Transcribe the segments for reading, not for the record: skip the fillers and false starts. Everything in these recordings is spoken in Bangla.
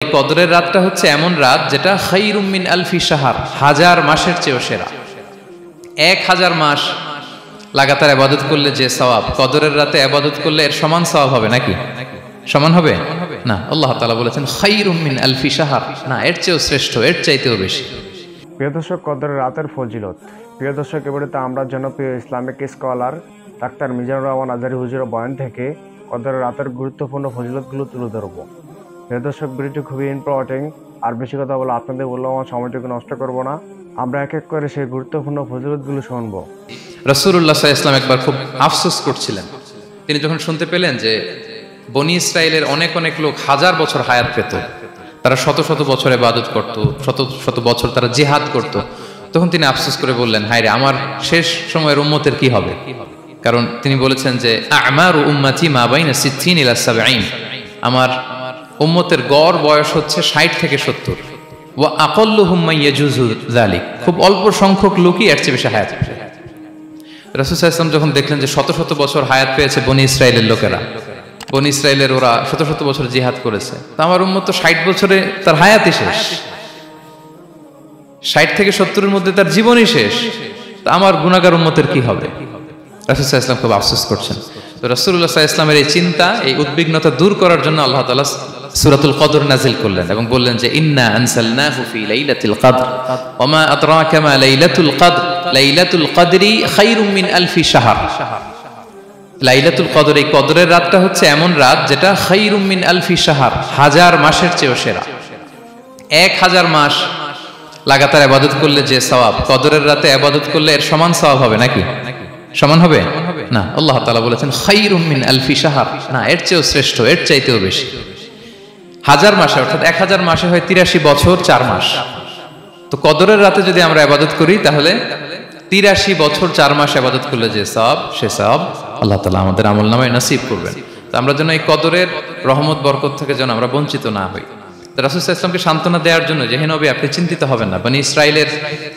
কদরের রাতটা হচ্ছে এমন রাত যেটা খায়রুম মিন আলফি শাহর, হাজার মাসের চেয়েও সেরা। 1000 মাস লাগাতার ইবাদত করলে যে সওয়াব, কদরের রাতে ইবাদত করলে এর সমান সওয়াব হবে নাকি? সমান হবে না। আল্লাহ তাআলা বলেছেন খায়রুম মিন আলফি শাহর, না এর চেয়েও শ্রেষ্ঠ, এর চাইতেও বেশি। প্রিয় দর্শক, কদরের রাতের ফজিলত। প্রিয় দর্শক, এবারে আমরা জনপ্রিয় Islamic scholar doctor Mizanur Rahman Azhari হুজুরের বয়ান থেকে কদরের রাতের গুরুত্বপূর্ণ ফজিলতগুলো তুলে ধরবো। প্রিয় দর্শক, ভিডিওটি খুবই ইম্পর্টেন্ট, আর বেশি কথা বলে আপনাদের বললাম আমার সময়টুকু নষ্ট করব না। আমরা এক এক করে সেই গুরুত্বপূর্ণ ফজিলতগুলো শুনবো। রাসূলুল্লাহ সাল্লাল্লাহু আলাইহি ওয়াসাল্লাম একবার খুব আফসোস করছিলেন। তিনি যখন শুনতে পেলেন যে বনি ইসরাইলের অনেক অনেক লোক হাজার বছর হায়াত পেত, তারা শত শত বছর ইবাদত করত, শত শত বছর তারা জিহাদ করত, তখন তিনি আফসোস করে বললেন, হায় রে, আমার শেষ সময়ের উম্মতের কি হবে? কারণ তিনি বলেছেন যে আমারু উম্মতি মা বাইনা 60 ইলা 70, আমার উম্মতের গড় বয়স হচ্ছে 60 থেকে 70। ওয়া আকাল্লুহুম মান ইয়াজুজু যালিক, খুব অল্প সংখ্যক লোকই এর চেয়ে বেশি হায়াত পেয়েছে। রাসূল সাল্লাল্লাহু আলাইহি ওয়াসাল্লাম যখন দেখলেন যে শত শত বছর হায়াত পেয়েছে বনি ইসরাইলের লোকেরা, বনি ইসরাইলের ওরা শত শত বছর জিহাদ করেছে, তো আমার উম্মত তো 60 বছরে তার হায়াতই শেষ, 60 থেকে 70-এর মধ্যে তার জীবনই শেষ, তো আমার গুনাহগার উম্মতের কি হবে? রাসূল সাল্লাল্লাহু আলাইহি ওয়াসাল্লাম খুব আফসোস করছেন। তো রাসূলুল্লাহ সাল্লাল্লাহু আলাইহি ওয়াসাল্লামের এই চিন্তা, এই উদ্বিগ্নতা দূর করার জন্য আল্লাহ তাআলা সূরাতুল কদর নাযিল করলেন এবং বললেন যে ইন্না আনসালনাহু ফি লাইলাতিল কদর ওয়া মা আদরাকা মা লাইলাতুল কদর লাইলাতুল কদরি খায়রুম মিন আলফি শাহর। লাইলাতুল কদর, এই কদরের রাতটা হচ্ছে এমন রাত যেটা খায়রুম মিন আলফি শাহর, হাজার মাসের চেয়েও সেরা। 1000 মাস লাগাতার ইবাদত করলে যে সওয়াব, কদরের রাতে ইবাদত করলে এর সমান সওয়াব হবে নাকি? সমান হবে না। আল্লাহ তাআলা বলেছেন খায়রুম মিন আলফি শাহর, না এর চেয়েও শ্রেষ্ঠ, এর চাইতেও বেশি। হাজার মাসে, অর্থাৎ 1000 মাসে হয় 83 বছর 4 মাস। তো কদরের রাতে যদি আমরা ইবাদত করি তাহলে 83 বছর 4 মাস ইবাদত করলে যে সওয়াব, সে সওয়াব আল্লাহ তাআলা আমাদের আমলনামায় নসিব করবেন। তো আমরা যেন এই কদরের রহমত বরকত থেকে যেন আমরা বঞ্চিত না হই। তো রাসূল সাল্লাল্লাহু আলাইহি ওয়াসাল্লামকে সান্ত্বনা দেওয়ার জন্য যে হে নবী, আপনি চিন্তিত হবেন না, বনি ইসরাইলের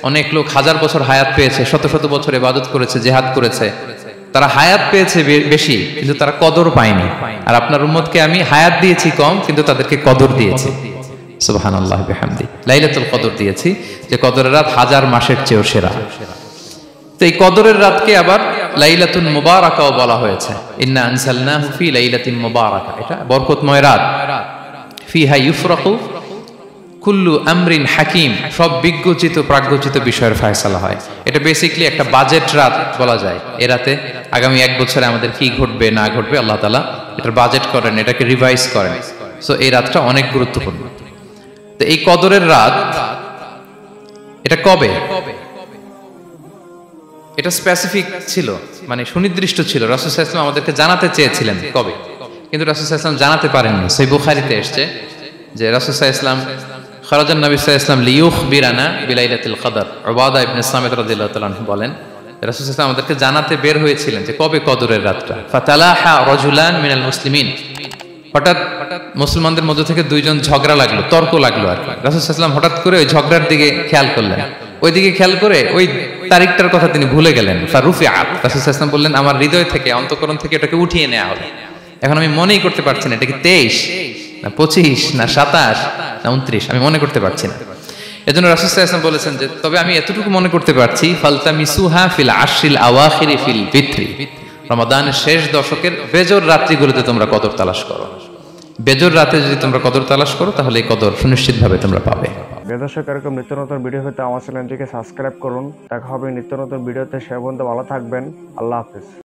অনেক লোক হাজার বছর হায়াত পেয়েছে, শত শত বছর ইবাদত করেছে, জিহাদ করেছে, তারা হায়াত পেয়েছে বেশি কিন্তু তারা কদর পায়নি। আর আপনার উম্মতকে আমি হায়াত দিয়েছি কম কিন্তু তাদেরকে কদর দিয়েছি। সুবহানাল্লাহ বিহামদি, লাইলাতুল কদর দিয়েছি, যে কদরের রাত হাজার মাসের চেয়েও সেরা। তো এই কদরের রাতকে আবার লাইলাতুন মুবারাকাও বলা হয়েছে। ইন্না আনসালনাহু ফি লাইলাতিন মুবারাকা, এটা বরকতময় রাত। ফিহা ইউফরাকু কুল্লু আমরিন হাকিম, সব বিজ্ঞচিত প্রাজ্ঞচিত বিষয়ের ফয়সালা হয়। এটা বেসিক্যালি একটা বাজেট রাত বলা যায়। এ রাতে আগামী 1 বছরে আমাদের কি ঘটবে না ঘটবে আল্লাহ তাআলা এটার বাজেট করেন, এটাকে রিভাইজ করেন। সো এই রাতটা অনেক গুরুত্বপূর্ণ। তো এই কদরের রাত এটা কবে? এটা স্পেসিফিক ছিল, মানে সুনির্দিষ্ট ছিল। রাসূল সাল্লাল্লাহু আলাইহি ওয়াসাল্লাম আমাদেরকে জানাতে চেয়েছিলেন কবে, কিন্তু রাসূল সাল্লাল্লাহু আলাইহি ওয়াসাল্লাম জানাতে পারেননি। সহিহ বুখারীতে এসেছে যে রাসূল সাল্লাল্লাহু আলাইহি ওয়াসাল্লাম খারাজান নবী সাল্লাল্লাহু আলাইহি ওয়াসাল্লাম লিয়ুখবিরানা বিলাইলাতিল কদর। উবাদা ইবনে সামিত রাদিয়াল্লাহু তাআলা আনহু বলেন, রাসূল সাল্লাল্লাহু আলাইহি ওয়াসাল্লাম আমাদেরকে জানাতে বের হয়েছিলেন যে কবে কদরের রাতটা। ফাতালাহা রাজুলান মিনাল মুসলিমিন, হঠাৎ মুসলমানদের মধ্য থেকে 2 জন ঝগড়া লাগলো, তর্ক লাগলো আর কি। রাসূল সাল্লাল্লাহু আলাইহি ওয়াসাল্লাম হঠাৎ করে ওই ঝগড়ার দিকে খেয়াল করলেন, ওইদিকে খেয়াল করে ওই তারিখটার কথা তিনি ভুলে গেলেন। ফারুফিআত, রাসূল সাল্লাল্লাহু আলাইহি ওয়াসাল্লাম বললেন, আমার হৃদয় থেকে, অন্তঃকরণ থেকে এটাকে উঠিয়ে নেওয়া হবে। এখন আমি মনেই করতে পারছি না এটা কি 23 না 25 না 27 না 29, আমি মনে করতে পারছি না। এজন্য রাসূল সাল্লাল্লাহু আলাইহি ওয়াসাল্লাম বলেছেন যে তবে আমি এতটুকু মনে করতে পারছি, ফালতামিসুহা ফিল আশরিল আওয়াখিরি ফিল বিত্রি, রমাদানের শেষ দশকের বেজর রাত্রিগুলোতে তোমরা কদর তালাশ করো। বেজর রাতে যদি তোমরা কদর তালাশ করো তাহলে এই কদর সুনিশ্চিতভাবে তোমরা পাবে। দর্শক, এরকম নিত্য নতুন ভিডিও পেতে আমার চ্যানেলটিকে সাবস্ক্রাইব করুন। দেখা হবে নিত্য নতুন ভিডিওতে। সে পর্যন্ত ভালো থাকবেন। আল্লাহ হাফেজ।